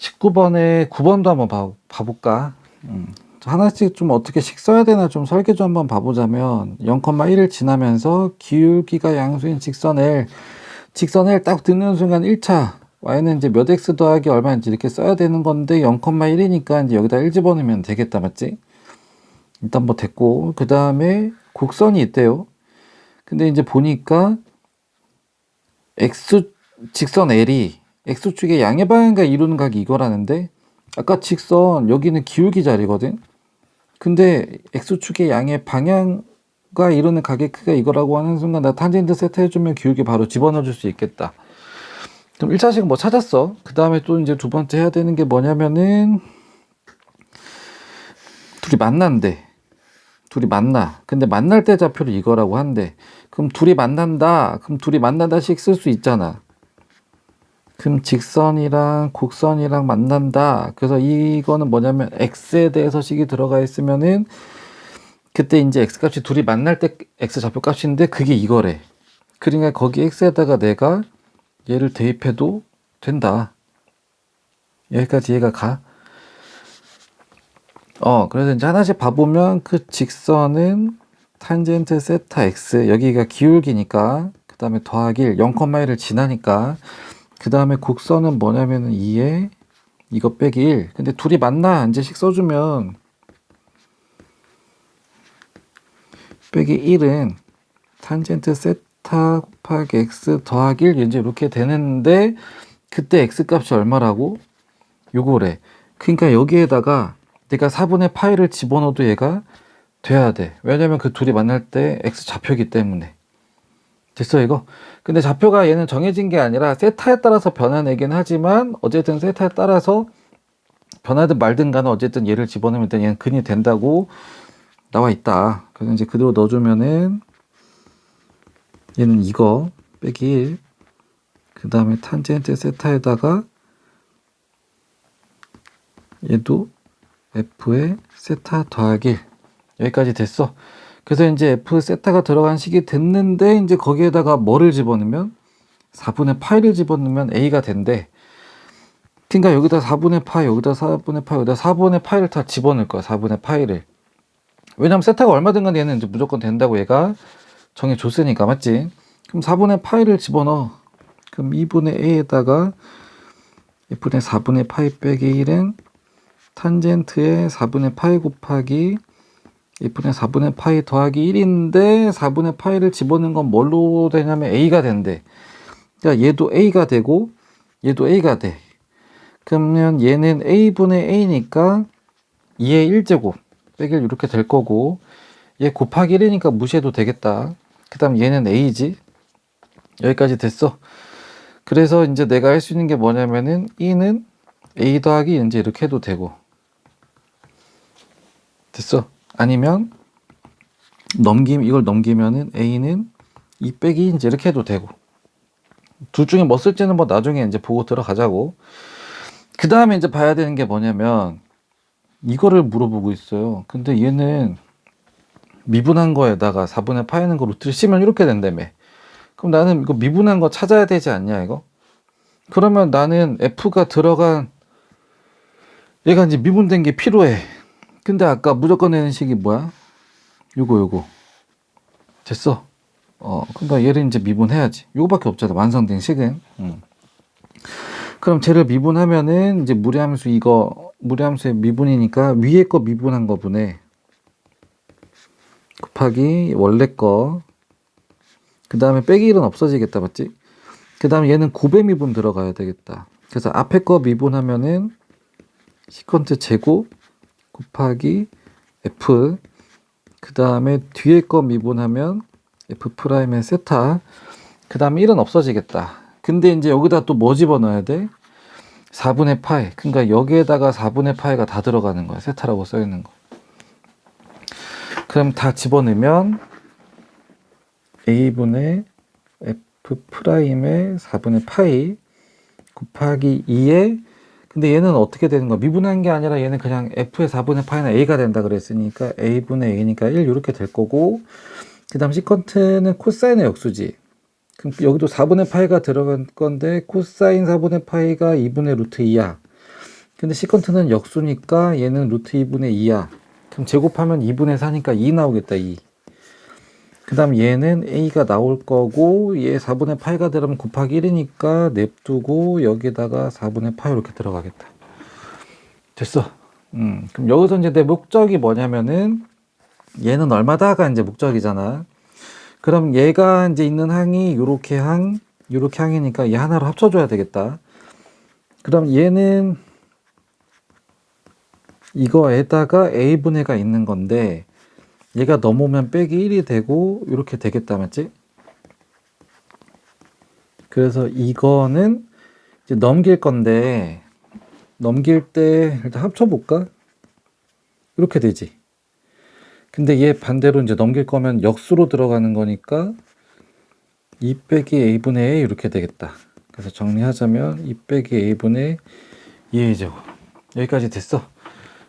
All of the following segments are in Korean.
19번에 9번도 한번 봐볼까? 하나씩 좀 어떻게 식 써야 되나 좀 설계 좀 한번 봐보자면 0,1을 지나면서 기울기가 양수인 직선 L 딱 듣는 순간 1차 y는 이제 몇 x 더하기 얼마인지 이렇게 써야 되는 건데 0,1이니까 이제 여기다 1 집어넣으면 되겠다, 맞지? 일단 뭐 됐고, 그 다음에 곡선이 있대요. 근데 이제 보니까 직선 L이 x축의 양의 방향과 이루는 각이 이거라는데, 아까 직선 여기는 기울기 자리거든. 근데 x축의 양의 방향과 이루는 각의 크기가 이거라고 하는 순간 나 탄젠트 세트 해주면 기울기 바로 집어넣어 줄 수 있겠다. 그럼 1차식 뭐 찾았어. 그 다음에 또 이제 두 번째 해야 되는 게 뭐냐면은 둘이 만난대. 둘이 만나. 근데 만날 때 좌표를 이거라고 한대. 그럼 둘이 만난다. 그럼 둘이 만난다식 쓸 수 있잖아. 그럼 직선이랑 곡선이랑 만난다. 그래서 이거는 뭐냐면 x에 대해서 식이 들어가 있으면은 그때 이제 x 값이 둘이 만날 때 x 좌표 값인데 그게 이거래. 그러니까 거기 x에다가 내가 얘를 대입해도 된다. 여기까지 이해가 가? 그래서 이제 하나씩 봐보면 그 직선은 탄젠트 세타 x, 여기가 기울기니까, 그 다음에 더하기 1, 0,1을 지나니까, 그 다음에 곡선은 뭐냐면은 2에 이거 빼기 1. 근데 둘이 만나 이제 식 써주면 빼기 1은 탄젠트 세타 곱하기 x 더하기 1 이제 이렇게 되는데 그때 x 값이 얼마라고? 요거래. 그러니까 여기에다가 내가 4분의 파이를 집어넣어도 얘가 돼야 돼. 왜냐면 그 둘이 만날 때 x 좌표이기 때문에. 됐어 이거? 근데 좌표가 얘는 정해진 게 아니라 세타에 따라서 변화내긴 하지만 어쨌든 세타에 따라서 변하든 말든 간에 어쨌든 얘를 집어넣으면 일단 얘는 근이 된다고 나와 있다. 그래서 이제 그대로 넣어주면은 얘는 이거 빼기 1, 그 다음에 탄젠트 세타에다가 얘도 f의 세타 더하기 1. 여기까지 됐어. 그래서 이제 f 세타가 들어간 식이 됐는데 이제 거기에다가 뭐를 집어넣으면 4분의 파이를 집어넣으면 a가 된대. 그러니까 여기다 4분의 파이, 여기다 4분의 파이, 여기다 4분의 파이를 다 집어넣을 거야. 4분의 파이를. 왜냐면 세타가 얼마든 간에 얘는 이제 무조건 된다고 얘가 정해줬으니까, 맞지? 그럼 4분의 파이를 집어넣어. 그럼 2분의 a에다가 f의 4분의 파이 빼기 1은 탄젠트의 4분의 파이 곱하기 f의 4분의 파이 더하기 1인데 4분의 파이를 집어넣은 건 뭘로 되냐면 a가 된대. 그러니까 얘도 a가 되고 얘도 a가 돼. 그러면 얘는 a분의 a니까 2의 1제곱 빼기 1 이렇게 될 거고, 얘 곱하기 1이니까 무시해도 되겠다. 그 다음 얘는 a지. 여기까지 됐어. 그래서 이제 내가 할 수 있는 게 뭐냐면은 e는 a 더하기 이제 이렇게 해도 되고, 됐어. 아니면 이걸 넘기면은 a는 2 빼기 이제 이렇게 해도 되고, 둘 중에 뭐 쓸지는 뭐 나중에 이제 보고 들어가자고. 그 다음에 이제 봐야 되는 게 뭐냐면 이거를 물어보고 있어요. 근데 얘는 미분한 거에다가 4분의 파이는 거 루트를 씌면 이렇게 된다며. 그럼 나는 이거 미분한 거 찾아야 되지 않냐 이거? 그러면 나는 f가 들어간 얘가 이제 미분된 게 필요해. 근데 아까 무조건 내는 식이 뭐야? 요거 됐어. 그러니까 얘를 이제 미분해야지. 요거밖에 없잖아, 완성된 식은. 그럼 쟤를 미분하면은 이제 무리함수의 미분이니까 위에 거 미분한 거분에 곱하기 원래 거, 그 다음에 빼기 1은 없어지겠다, 맞지? 그 다음에 얘는 곱의 미분 들어가야 되겠다. 그래서 앞에 거 미분하면은 시컨트 제곱 곱하기 f, 그 다음에 뒤에 거 미분하면 f 프라임의 세타, 그 다음에 1은 없어지겠다. 근데 이제 여기다 또 뭐 집어넣어야 돼? 4분의 파이. 그러니까 여기에다가 4분의 파이가 다 들어가는 거야. 세타라고 써있는 거. 그럼 다 집어넣으면 a분의 f 프라임의 4분의 파이 곱하기 2에, 근데 얘는 어떻게 되는 거야? 미분한 게 아니라 얘는 그냥 f의 4분의 파이는 a가 된다 그랬으니까 a분의 a니까 1 이렇게 될 거고, 그 다음 시컨트는 코사인의 역수지. 그럼 여기도 4분의 파이가 들어간 건데 코사인 4분의 파이가 2분의 루트 2야. 근데 시컨트는 역수니까 얘는 루트 2분의 2야. 그럼 제곱하면 2분의 4니까 2 나오겠다, 2. 그 다음 얘는 A가 나올 거고, 얘 4분의 파이가 들어가면 곱하기 1이니까 냅두고, 여기다가 4분의 파이 이렇게 들어가겠다. 됐어. 그럼 여기서 이제 내 목적이 뭐냐면은, 얘는 얼마다가 이제 목적이잖아. 그럼 얘가 이제 있는 항이 요렇게 항이니까 얘 하나로 합쳐줘야 되겠다. 그럼 얘는 이거에다가 A분의가 있는 건데, 얘가 넘어오면 빼기 1이 되고 이렇게 되겠다, 맞지? 그래서 이거는 이제 넘길 건데, 넘길 때 일단 합쳐볼까? 이렇게 되지. 근데 얘 반대로 이제 넘길 거면 역수로 들어가는 거니까 2 빼기 A분의 A 이렇게 되겠다. 그래서 정리하자면 2 빼기 A분의 2A제곱. 여기까지 됐어.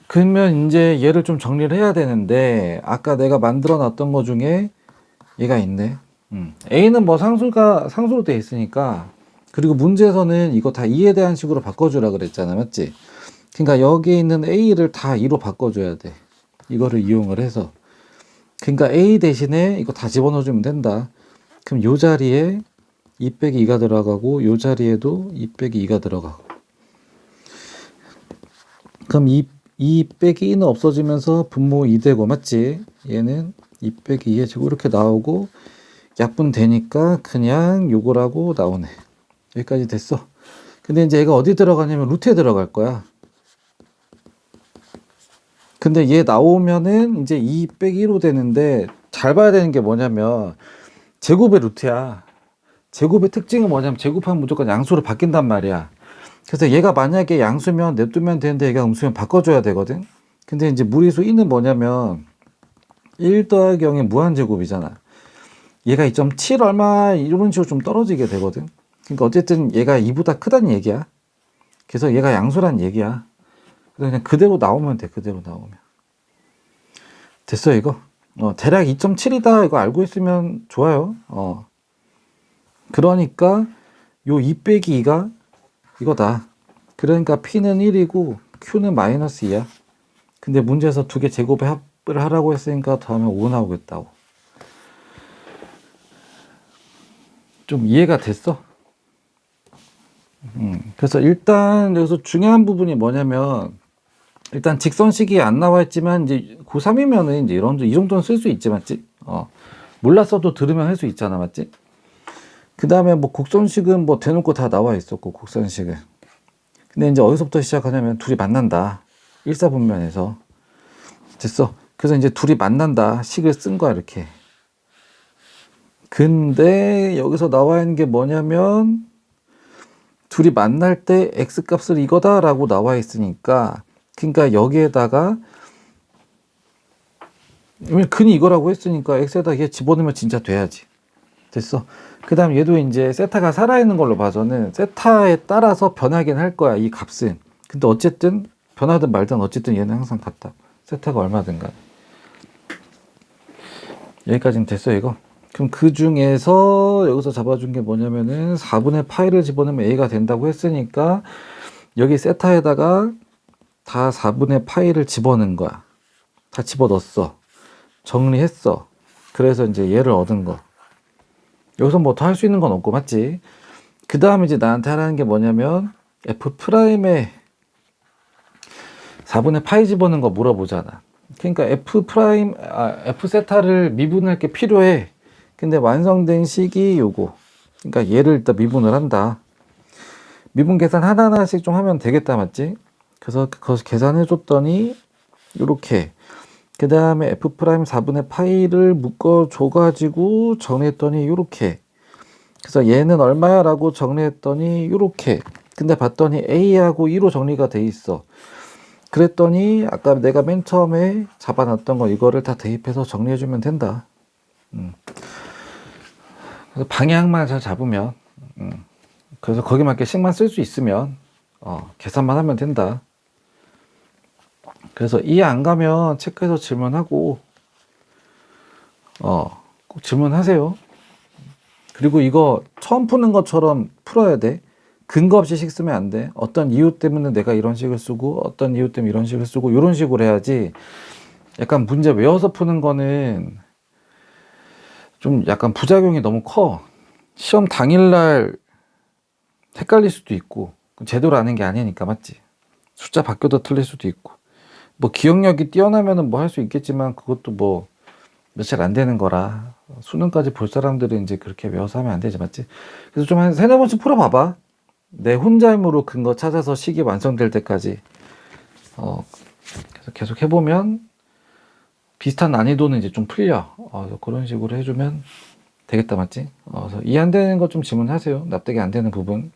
그러면 이제 얘를 좀 정리를 해야 되는데, 아까 내가 만들어 놨던 거 중에 얘가 있네. A는 뭐 상수로 돼 있으니까, 그리고 문제에서는 이거 다 2에 대한 식으로 바꿔주라 그랬잖아, 맞지? 그러니까 여기 있는 A를 다 2로 바꿔줘야 돼. 이거를 이용을 해서. 그러니까 A 대신에 이거 다 집어넣어주면 된다. 그럼 요 자리에 2 빼기 2가 들어가고, 요 자리에도 2 빼기 2가 들어가고. 그럼 2 빼기 2는 없어지면서 분모 2 되고, 맞지? 얘는 2 빼기 2의 제곱 이렇게 나오고, 약분 되니까 그냥 요거라고 나오네. 여기까지 됐어. 근데 이제 얘가 어디 들어가냐면 루트에 들어갈 거야. 근데 얘 나오면은 이제 2 빼기 1로 되는데, 잘 봐야 되는 게 뭐냐면 제곱의 루트야. 제곱의 특징은 뭐냐면 제곱하면 무조건 양수로 바뀐단 말이야. 그래서 얘가 만약에 양수면 냅두면 되는데 얘가 음수면 바꿔줘야 되거든. 근데 이제 무리수 2는 뭐냐면 1 더하기 0의 무한제곱이잖아. 얘가 2.7 얼마 이런 식으로 좀 떨어지게 되거든. 그러니까 어쨌든 얘가 2보다 크다는 얘기야. 그래서 얘가 양수란 얘기야. 그래서 그냥 그대로 나오면 돼. 그대로 나오면. 됐어 이거. 대략 2.7이다 이거 알고 있으면 좋아요. 그러니까 요 2 빼기 2가 이거다. 그러니까 P는 1이고 Q는 마이너스 2야. 근데 문제에서 두 개 제곱의 합을 하라고 했으니까 더하면 5 나오겠다고. 좀 이해가 됐어? 그래서 일단 여기서 중요한 부분이 뭐냐면, 일단 직선식이 안 나와 있지만 이제 고3이면은 이제 이 정도는 쓸 수 있지, 맞지? 몰랐어도 들으면 할 수 있잖아, 맞지? 그 다음에 뭐 곡선식은 뭐 대놓고 다 나와 있었고, 곡선식은. 근데 이제 어디서부터 시작하냐면 둘이 만난다. 일사분면에서. 됐어. 그래서 이제 둘이 만난다. 식을 쓴 거야, 이렇게. 근데 여기서 나와 있는 게 뭐냐면, 둘이 만날 때 x 값을 이거다라고 나와 있으니까, 그러니까 여기에다가 근이 이거라고 했으니까 x에다 얘 집어넣으면 진짜 돼야지. 됐어. 그 다음 얘도 이제 세타가 살아있는 걸로 봐서는 세타에 따라서 변하긴 할 거야, 이 값은. 근데 어쨌든 변하든 말든 어쨌든 얘는 항상 같다. 세타가 얼마든 간. 여기까지는 됐어 이거. 그럼 그 중에서 여기서 잡아준 게 뭐냐면은 4분의 파이를 집어넣으면 a가 된다고 했으니까 여기 세타에다가 다 4분의 파이를 집어넣은 거야. 다 집어넣었어. 정리했어. 그래서 이제 얘를 얻은 거. 여기서 뭐 더 할 수 있는 건 없고, 맞지? 그 다음에 이제 나한테 하라는 게 뭐냐면 F'에 4분의 파이 집어넣은 거 물어보잖아. 그러니까 F 세타를 미분할 게 필요해. 근데 완성된 식이 요거. 그러니까 얘를 일단 미분을 한다. 미분 계산 하나하나씩 좀 하면 되겠다, 맞지? 그래서 그것을 계산해 줬더니 요렇게. 그 다음에 F' 4분의 파이를 묶어줘가지고 정리했더니 요렇게. 그래서 얘는 얼마야? 라고 정리했더니 요렇게. 근데 봤더니 A하고 2로 정리가 돼 있어. 그랬더니 아까 내가 맨 처음에 잡아놨던 거 이거를 다 대입해서 정리해주면 된다. 그래서 방향만 잘 잡으면, 그래서 거기 맞게 식만 쓸 수 있으면 계산만 하면 된다. 그래서 이해 안 가면 체크해서 질문하고 꼭 질문하세요. 그리고 이거 처음 푸는 것처럼 풀어야 돼. 근거 없이 식 쓰면 안 돼. 어떤 이유 때문에 내가 이런 식을 쓰고 어떤 이유 때문에 이런 식을 쓰고 이런 식으로 해야지. 약간 문제 외워서 푸는 거는 좀 약간 부작용이 너무 커. 시험 당일날 헷갈릴 수도 있고 제대로 아는 게 아니니까 맞지? 숫자 바뀌어도 틀릴 수도 있고 뭐 기억력이 뛰어나면은 뭐 할 수 있겠지만 그것도 뭐 며칠 안 되는 거라 수능까지 볼 사람들은 이제 그렇게 외워서 하면 안 되지 맞지? 그래서 좀 한 세네 번씩 풀어봐봐. 내 혼자 힘으로 근거 찾아서 식이 완성될 때까지 그래서 계속 해보면 비슷한 난이도는 이제 좀 풀려. 그래서 그런 식으로 해주면 되겠다 맞지? 그래서 이해 안 되는 거 좀 질문하세요. 납득이 안 되는 부분.